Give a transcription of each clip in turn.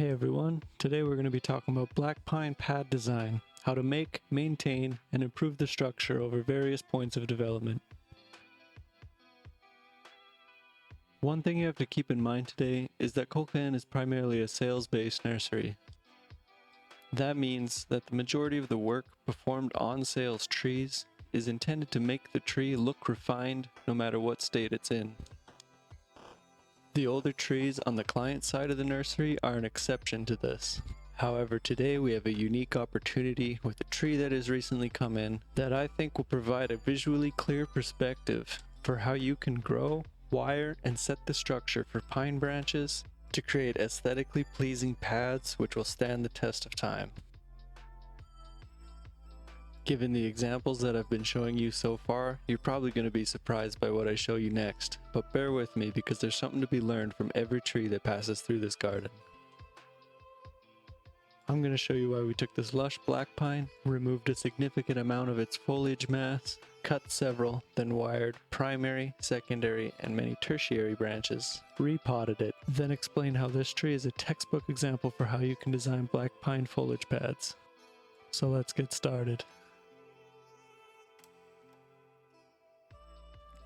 Hey everyone, today we're going to be talking about black pine pad design, how to make, maintain, and improve the structure over various points of development. One thing you have to keep in mind today is that Kokan is primarily a sales-based nursery. That means that the majority of the work performed on sales trees is intended to make the tree look refined no matter what state it's in. The older trees on the client side of the nursery are an exception to this. However, today we have a unique opportunity with a tree that has recently come in that I think will provide a visually clear perspective for how you can grow, wire, and set the structure for pine branches to create aesthetically pleasing pads which will stand the test of time. Given the examples that I've been showing you so far, you're probably going to be surprised by what I show you next, but bear with me because there's something to be learned from every tree that passes through this garden. I'm going to show you why we took this lush black pine, removed a significant amount of its foliage mass, cut several, then wired primary, secondary, and many tertiary branches, repotted it, then explain how this tree is a textbook example for how you can design black pine foliage pads. So let's get started.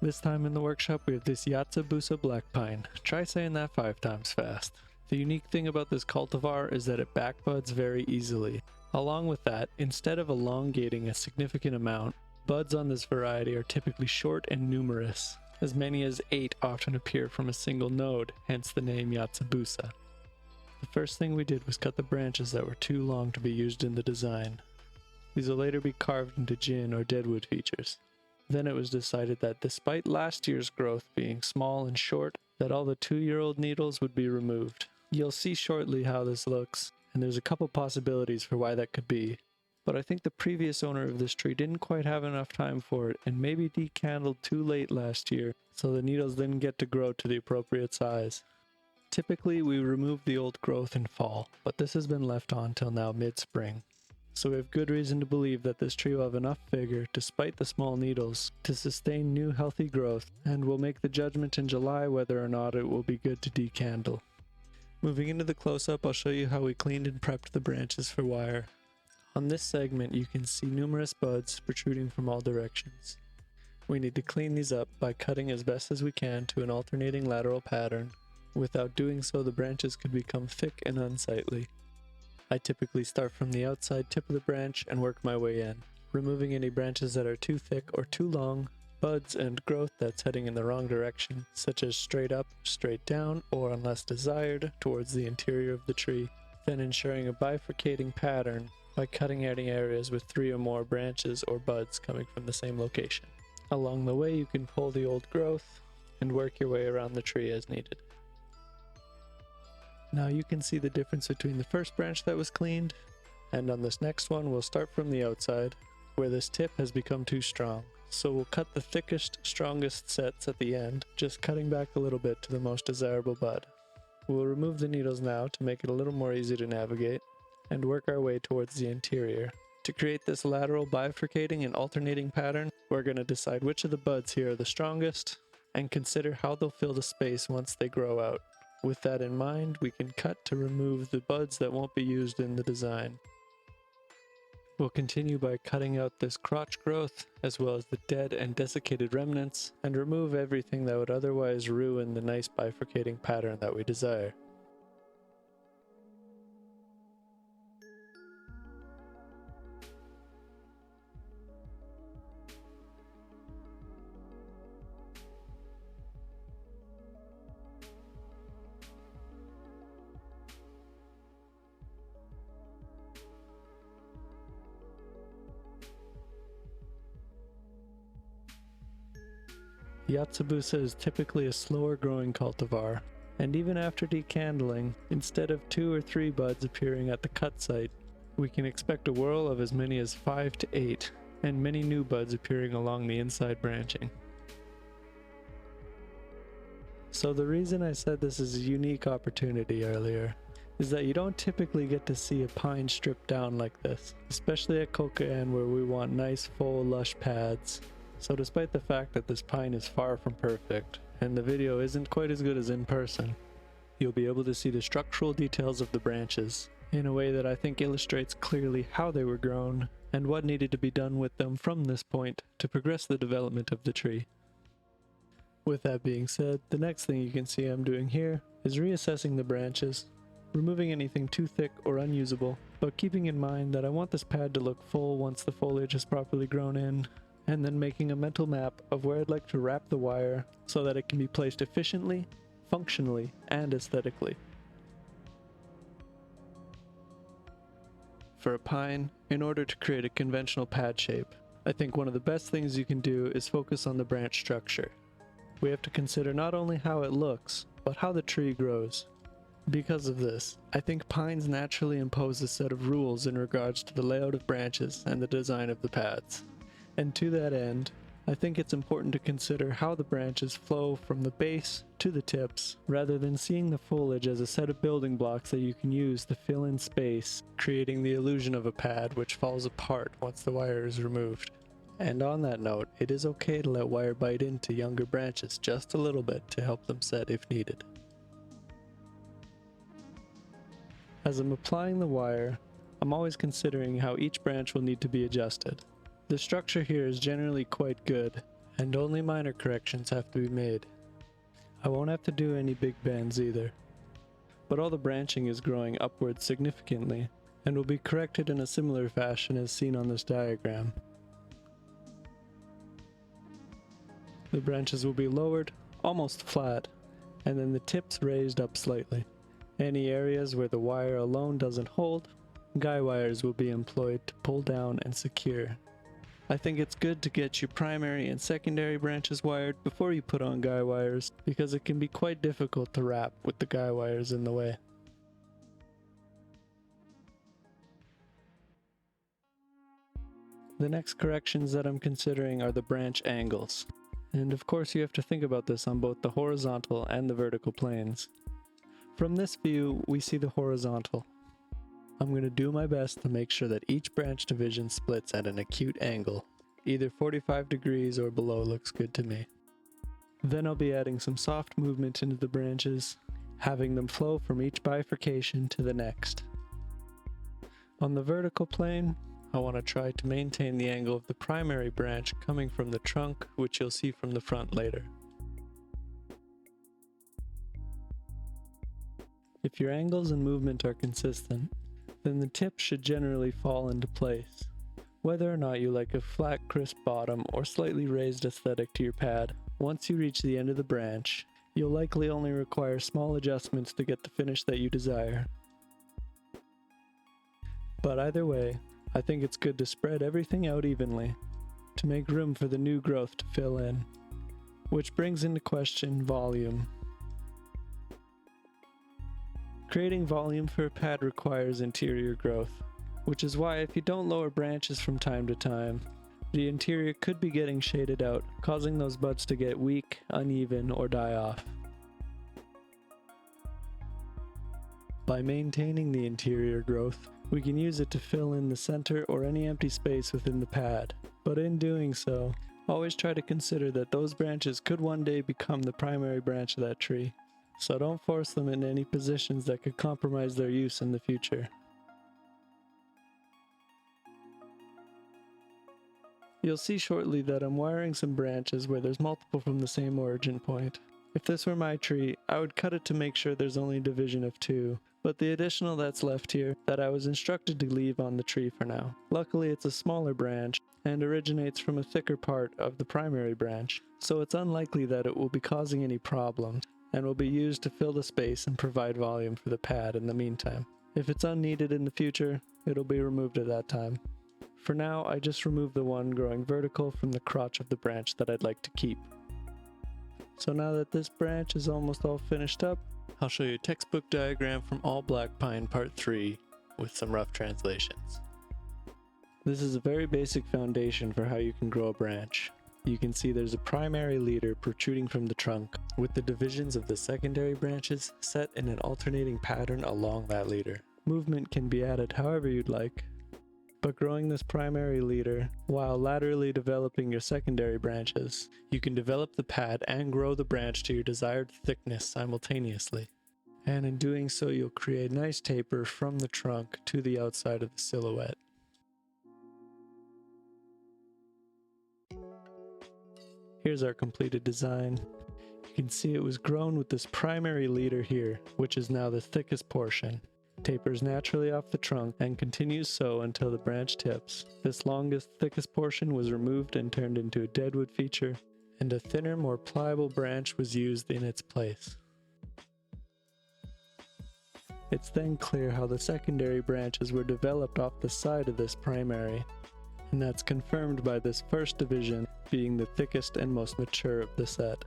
This time in the workshop we have this Yatsubusa black pine. Try saying that 5 times fast. The unique thing about this cultivar is that it backbuds very easily. Along with that, instead of elongating a significant amount, buds on this variety are typically short and numerous. As many as 8 often appear from a single node, hence the name Yatsubusa. The first thing we did was cut the branches that were too long to be used in the design. These will later be carved into jin or deadwood features. Then it was decided that despite last year's growth being small and short, that all the 2-year-old needles would be removed. You'll see shortly how this looks, and there's a couple possibilities for why that could be. But I think the previous owner of this tree didn't quite have enough time for it and maybe decandled too late last year, so the needles didn't get to grow to the appropriate size. Typically we remove the old growth in fall, but this has been left on till now mid-spring. So we have good reason to believe that this tree will have enough vigor, despite the small needles, to sustain new healthy growth, and we'll make the judgment in July whether or not it will be good to decandle. Moving into the close-up, I'll show you how we cleaned and prepped the branches for wire. On this segment you can see numerous buds protruding from all directions. We need to clean these up by cutting as best as we can to an alternating lateral pattern. Without doing so, the branches could become thick and unsightly. I typically start from the outside tip of the branch and work my way in, removing any branches that are too thick or too long, buds and growth that's heading in the wrong direction, such as straight up, straight down, or unless desired, towards the interior of the tree, then ensuring a bifurcating pattern by cutting any areas with 3 or more branches or buds coming from the same location. Along the way you can pull the old growth and work your way around the tree as needed. Now you can see the difference between the first branch that was cleaned, and on this next one we'll start from the outside, where this tip has become too strong. So we'll cut the thickest, strongest sets at the end, just cutting back a little bit to the most desirable bud. We'll remove the needles now to make it a little more easy to navigate, and work our way towards the interior. To create this lateral bifurcating and alternating pattern, we're going to decide which of the buds here are the strongest, and consider how they'll fill the space once they grow out. With that in mind, we can cut to remove the buds that won't be used in the design. We'll continue by cutting out this crotch growth, as well as the dead and desiccated remnants, and remove everything that would otherwise ruin the nice bifurcating pattern that we desire. Yatsubusa is typically a slower growing cultivar, and even after decandling, instead of 2 or 3 buds appearing at the cut site, we can expect a whirl of as many as 5 to 8, and many new buds appearing along the inside branching. So the reason I said this is a unique opportunity earlier is that you don't typically get to see a pine stripped down like this, especially at Kokan where we want nice full lush pads. So despite the fact that this pine is far from perfect, and the video isn't quite as good as in person, you'll be able to see the structural details of the branches in a way that I think illustrates clearly how they were grown and what needed to be done with them from this point to progress the development of the tree. With that being said, the next thing you can see I'm doing here is reassessing the branches, removing anything too thick or unusable, but keeping in mind that I want this pad to look full once the foliage is properly grown in, and then making a mental map of where I'd like to wrap the wire so that it can be placed efficiently, functionally, and aesthetically. For a pine, in order to create a conventional pad shape, I think one of the best things you can do is focus on the branch structure. We have to consider not only how it looks, but how the tree grows. Because of this, I think pines naturally impose a set of rules in regards to the layout of branches and the design of the pads. And to that end, I think it's important to consider how the branches flow from the base to the tips, rather than seeing the foliage as a set of building blocks that you can use to fill in space, creating the illusion of a pad which falls apart once the wire is removed. And on that note, it is okay to let wire bite into younger branches just a little bit to help them set if needed. As I'm applying the wire, I'm always considering how each branch will need to be adjusted. The structure here is generally quite good, and only minor corrections have to be made. I won't have to do any big bends either. But all the branching is growing upwards significantly, and will be corrected in a similar fashion as seen on this diagram. The branches will be lowered, almost flat, and then the tips raised up slightly. Any areas where the wire alone doesn't hold, guy wires will be employed to pull down and secure. I think it's good to get your primary and secondary branches wired before you put on guy wires, because it can be quite difficult to wrap with the guy wires in the way. The next corrections that I'm considering are the branch angles. And of course you have to think about this on both the horizontal and the vertical planes. From this view, we see the horizontal. I'm going to do my best to make sure that each branch division splits at an acute angle. Either 45 degrees or below looks good to me. Then I'll be adding some soft movement into the branches, having them flow from each bifurcation to the next. On the vertical plane, I want to try to maintain the angle of the primary branch coming from the trunk, which you'll see from the front later. If your angles and movement are consistent, then the tips should generally fall into place. Whether or not you like a flat, crisp bottom or slightly raised aesthetic to your pad, once you reach the end of the branch, you'll likely only require small adjustments to get the finish that you desire. But either way, I think it's good to spread everything out evenly, to make room for the new growth to fill in. Which brings into question volume. Creating volume for a pad requires interior growth, which is why if you don't lower branches from time to time, the interior could be getting shaded out, causing those buds to get weak, uneven, or die off. By maintaining the interior growth, we can use it to fill in the center or any empty space within the pad, but in doing so, always try to consider that those branches could one day become the primary branch of that tree, so don't force them in any positions that could compromise their use in the future. You'll see shortly that I'm wiring some branches where there's multiple from the same origin point. If this were my tree, I would cut it to make sure there's only a division of 2, but the additional that's left here that I was instructed to leave on the tree for now. Luckily it's a smaller branch and originates from a thicker part of the primary branch, so it's unlikely that it will be causing any problems and will be used to fill the space and provide volume for the pad in the meantime. If it's unneeded in the future, it'll be removed at that time. For now, I just removed the one growing vertical from the crotch of the branch that I'd like to keep. So now that this branch is almost all finished up, I'll show you a textbook diagram from All Black Pine Part 3 with some rough translations. This is a very basic foundation for how you can grow a branch. You can see there's a primary leader protruding from the trunk, with the divisions of the secondary branches set in an alternating pattern along that leader. Movement can be added however you'd like, but growing this primary leader, while laterally developing your secondary branches, you can develop the pad and grow the branch to your desired thickness simultaneously. And in doing so, you'll create nice taper from the trunk to the outside of the silhouette. Here's our completed design. You can see it was grown with this primary leader here, which is now the thickest portion. Tapers naturally off the trunk and continues so until the branch tips. This longest, thickest portion was removed and turned into a deadwood feature, and a thinner, more pliable branch was used in its place. It's then clear how the secondary branches were developed off the side of this primary, and that's confirmed by this first division being the thickest and most mature of the set.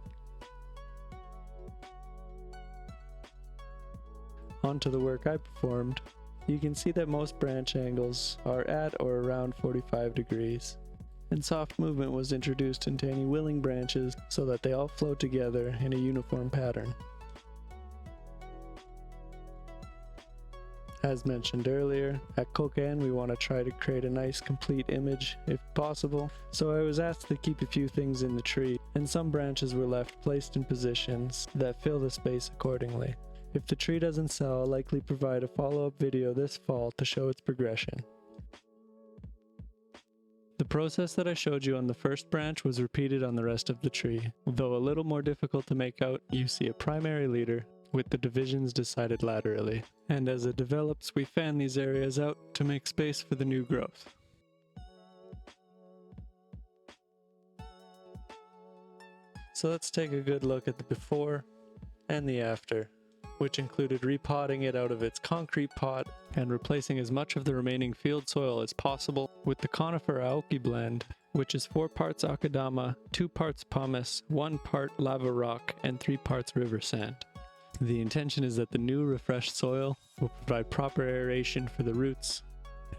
Onto the work I performed. You can see that most branch angles are at or around 45 degrees, and soft movement was introduced into any willing branches so that they all flow together in a uniform pattern. As mentioned earlier, at Koken we want to try to create a nice complete image if possible, so I was asked to keep a few things in the tree, and some branches were left placed in positions that fill the space accordingly. If the tree doesn't sell, I'll likely provide a follow-up video this fall to show its progression. The process that I showed you on the first branch was repeated on the rest of the tree. Though a little more difficult to make out, you see a primary leader with the divisions decided laterally, and as it develops we fan these areas out to make space for the new growth. So let's take a good look at the before and the after, which included repotting it out of its concrete pot and replacing as much of the remaining field soil as possible with the conifer aoki blend, which is 4 parts akadama, 2 parts pumice, 1 part lava rock, and 3 parts river sand. The intention is that the new refreshed soil will provide proper aeration for the roots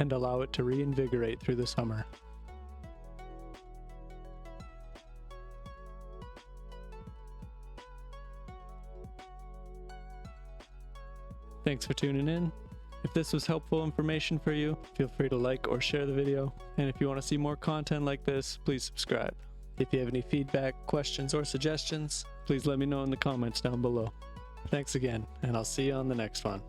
and allow it to reinvigorate through the summer. Thanks for tuning in. If this was helpful information for you, feel free to like or share the video. And if you want to see more content like this, please subscribe. If you have any feedback, questions, or suggestions, please let me know in the comments down below. Thanks again, and I'll see you on the next one.